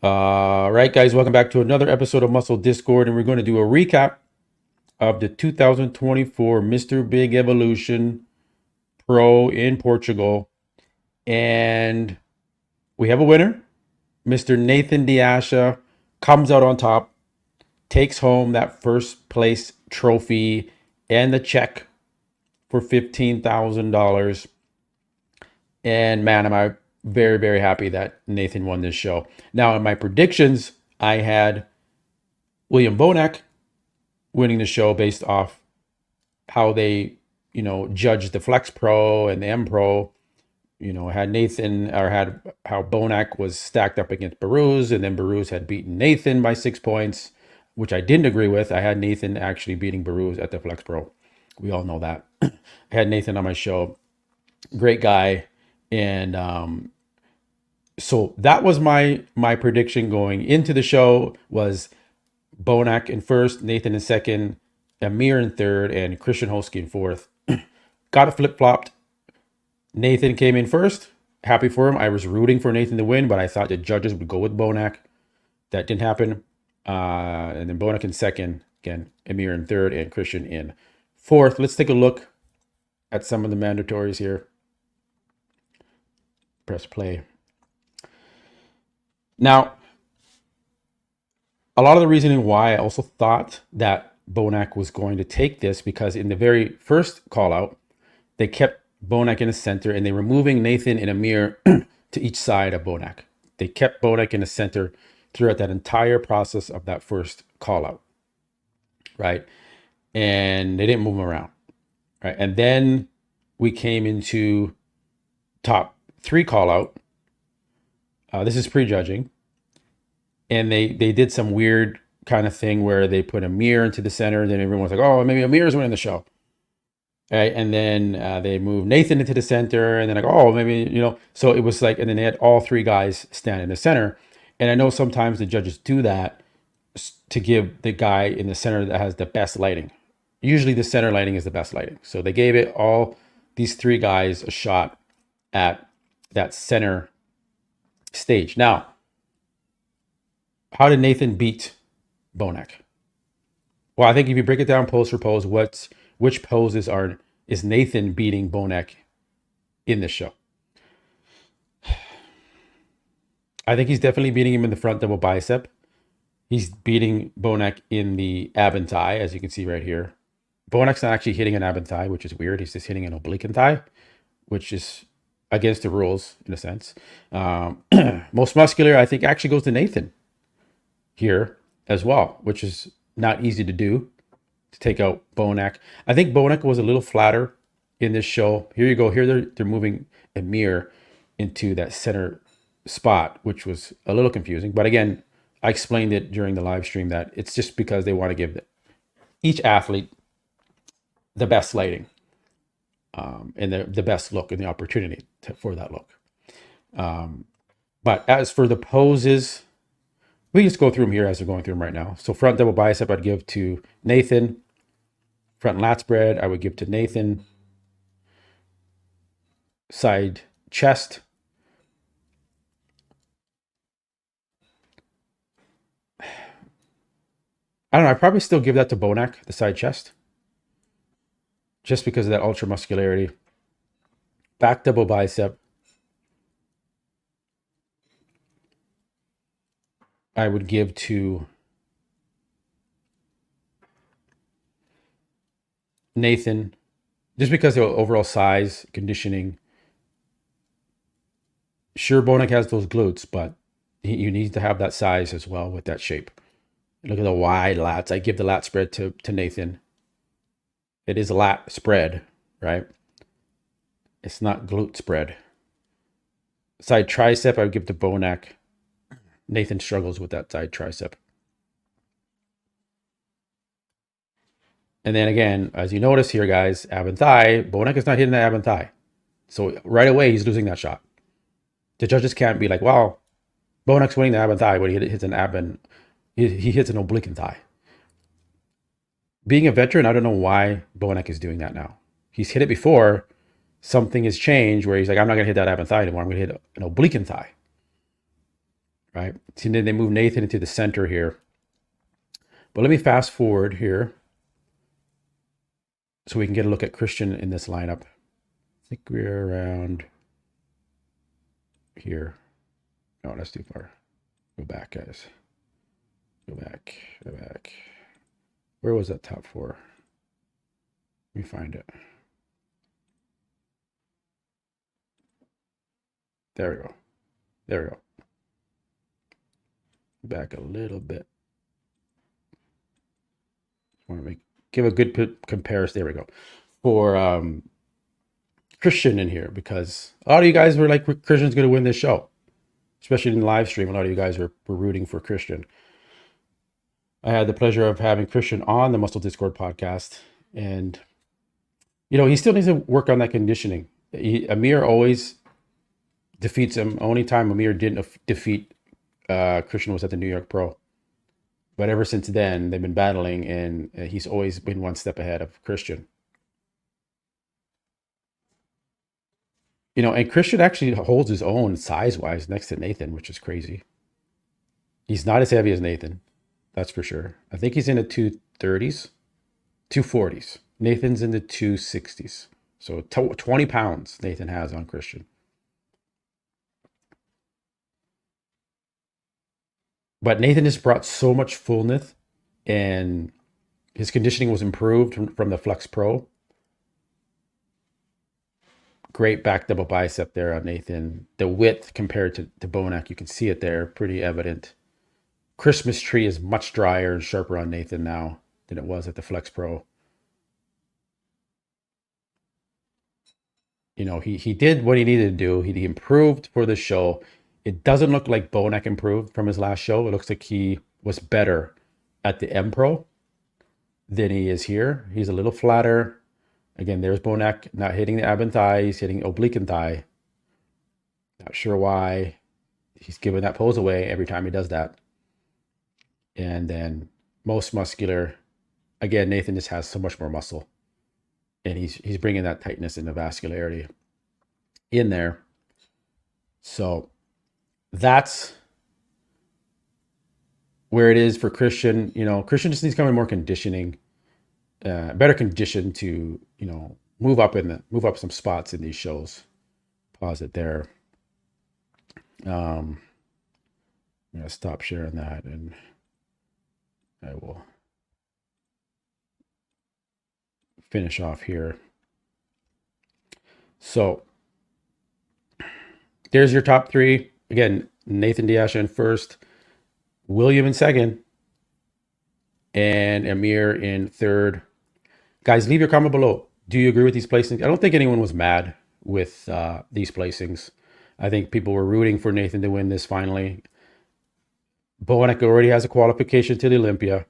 All right, guys, welcome back to another episode of Muscle Discord, and we're going to do a recap of the 2024 Mr. Big Evolution Pro in Portugal. And we have a winner. Mr. Nathan Diasha comes out on top, takes home that first place trophy and the check for $15,000. And man, am I very, very happy that Nathan won this show. Now, in my predictions, I had William Bonac winning the show based off how they, judged the Flex Pro and the M Pro. Had Nathan or had how Bonac was stacked up against Baruz, and then Baruz had beaten Nathan by 6 points, which I didn't agree with. I had Nathan actually beating Baruz at the Flex Pro. We all know that. I had Nathan on my show. Great guy. And so that was my prediction going into the show was Bonac in first, Nathan in second, Amir in third, and Christian Holsky in fourth. Got it flip-flopped. Nathan came in first. Happy for him. I was rooting for Nathan to win, but I thought the judges would go with Bonac. That didn't happen. And then Bonac in second. Again, Amir in third, and Christian in fourth. Let's take a look at some of the mandatories here. Press play. Now, a lot of the reasoning why I also thought that Bonac was going to take this, because in the very first call out, they kept Bonac in the center and they were moving Nathan and Amir to each side of Bonac. They kept Bonac in the center throughout that entire process of that first call out, right? And they didn't move him around, right? And then we came into top three call out. This is prejudging. And they did some weird kind of thing where they put Amir into the center. Then everyone was like, oh, maybe Amir's winning the show. Right. And then they moved Nathan into the center. And then like, oh, maybe, so it was like, and then they had all three guys stand in the center. And I know sometimes the judges do that to give the guy in the center that has the best lighting. Usually the center lighting is the best lighting. So they gave it all these three guys a shot at that center stage. Now, how did Nathan beat Bonac? Well, I think if you break it down pose for pose, which poses is Nathan beating Bonac in this show? I think he's definitely beating him in the front double bicep. He's beating Bonac in the ab and thigh, as you can see right here. Bonac's not actually hitting an ab and thigh, which is weird. He's just hitting an oblique and thigh, which is against the rules in a sense. Most muscular, I think, actually goes to Nathan here as well, which is not easy to do, to take out Bonac. I think Bonac was a little flatter in this show. Here you go. Here they're moving Amir into that center spot, which was a little confusing. But again, I explained it during the live stream that it's just because they want to give each athlete the best lighting and the best look and the opportunity for that look. But as for the poses, we just go through them here as we're going through them right now. So front double bicep, I'd give to Nathan. Front lat spread, I would give to Nathan. Side chest. I don't know. I'd probably still give that to Bonac, the side chest, just because of that ultra muscularity. Back double bicep, I would give to Nathan, just because of overall size, conditioning. Sure, Bonac has those glutes, but you need to have that size as well with that shape. Look at the wide lats. I give the lat spread to Nathan. It is a lat spread, right? It's not glute spread. Side tricep, I would give to Bonac. Nathan struggles with that side tricep. And then again, as you notice here, guys, ab and thigh, Bonac is not hitting the ab and thigh. So right away, he's losing that shot. The judges can't be like, wow, Bonac's winning the ab and thigh when he hits an ab and he hits an oblique and thigh. Being a veteran, I don't know why Bonac is doing that now. He's hit it before. Something has changed where he's like, I'm not going to hit that ab and thigh anymore. I'm going to hit an oblique and thigh. right? See, then they move Nathan into the center here. But let me fast forward here so we can get a look at Christian in this lineup. I think we're around here. No, that's too far. Go back, guys. Go back. Go back. Where was that top four? Let me find it. There we go. There we go. Back a little bit. Want to give a good comparison. There we go. For Christian in here, because a lot of you guys were like, Christian's going to win this show, especially in the live stream. A lot of you guys were rooting for Christian. I had the pleasure of having Christian on the Muscle Discord podcast, and he still needs to work on that conditioning. Amir always defeats him. Only time Amir didn't defeat Christian was at the New York Pro. But ever since then, they've been battling, and he's always been one step ahead of Christian. And Christian actually holds his own size-wise next to Nathan, which is crazy. He's not as heavy as Nathan, that's for sure. I think he's in the 230s, 240s. Nathan's in the 260s. So 20 pounds Nathan has on Christian. But Nathan has brought so much fullness, and his conditioning was improved from the Flex Pro. Great back double bicep there on Nathan. The width compared to Bonac, you can see it there, pretty evident. Christmas tree is much drier and sharper on Nathan now than it was at the Flex Pro. He did what he needed to do. He improved for the show. It doesn't look like Bonac improved from his last show. It looks like he was better at the M Pro than he is here. He's a little flatter. Again, there's Bonac not hitting the ab and thigh. He's hitting oblique and thigh. Not sure why. He's giving that pose away every time he does that. And then most muscular. Again, Nathan just has so much more muscle. And he's bringing that tightness and the vascularity in there. So that's where it is for Christian. Christian just needs to come in more conditioning, better condition to, move up some spots in these shows. Pause it there. I'm going to stop sharing that, and I will finish off here. So there's your top three. Again, Nathan Diasha in first, William in second, and Amir in third. Guys, leave your comment below. Do you agree with these placings? I don't think anyone was mad with these placings. I think people were rooting for Nathan to win this finally. Bonac already has a qualification to the Olympia.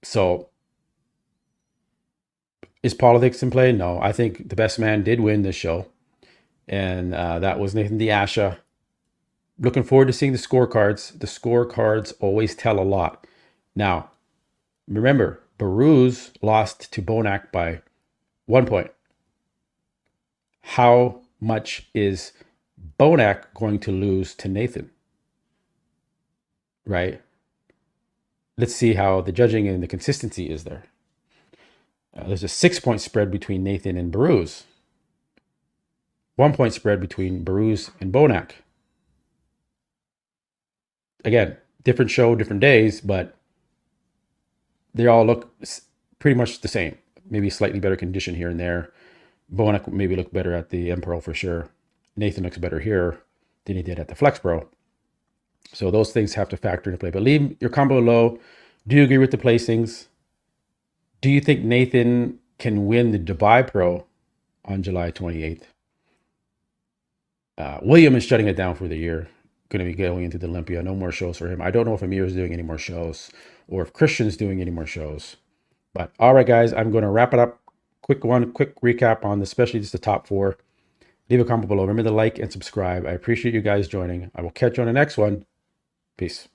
So is politics in play? No. I think the best man did win this show. And that was Nathan Diasha. Looking forward to seeing the scorecards. The scorecards always tell a lot. Now, remember, Baruz lost to Bonac by 1 point. How much is Bonac going to lose to Nathan? Right? Let's see how the judging and the consistency is there. There's a 6-point spread between Nathan and Baruz. 1 point spread between Baruz and Bonac. Again, different show, different days, but they all look pretty much the same. Maybe slightly better condition here and there. Bonac maybe look better at the M Pro for sure. Nathan looks better here than he did at the Flex Pro. So those things have to factor into play. But leave your comment below. Do you agree with the placings? Do you think Nathan can win the Dubai Pro on July 28th? William is shutting it down for the year. Going to be going into the Olympia. No more shows for him. I don't know if Amir is doing any more shows or if Christian's doing any more shows. But all right, guys, I'm going to wrap it up. Quick recap on especially just the top four. Leave a comment below. Remember to like and subscribe. I appreciate you guys joining. I will catch you on the next one. Peace.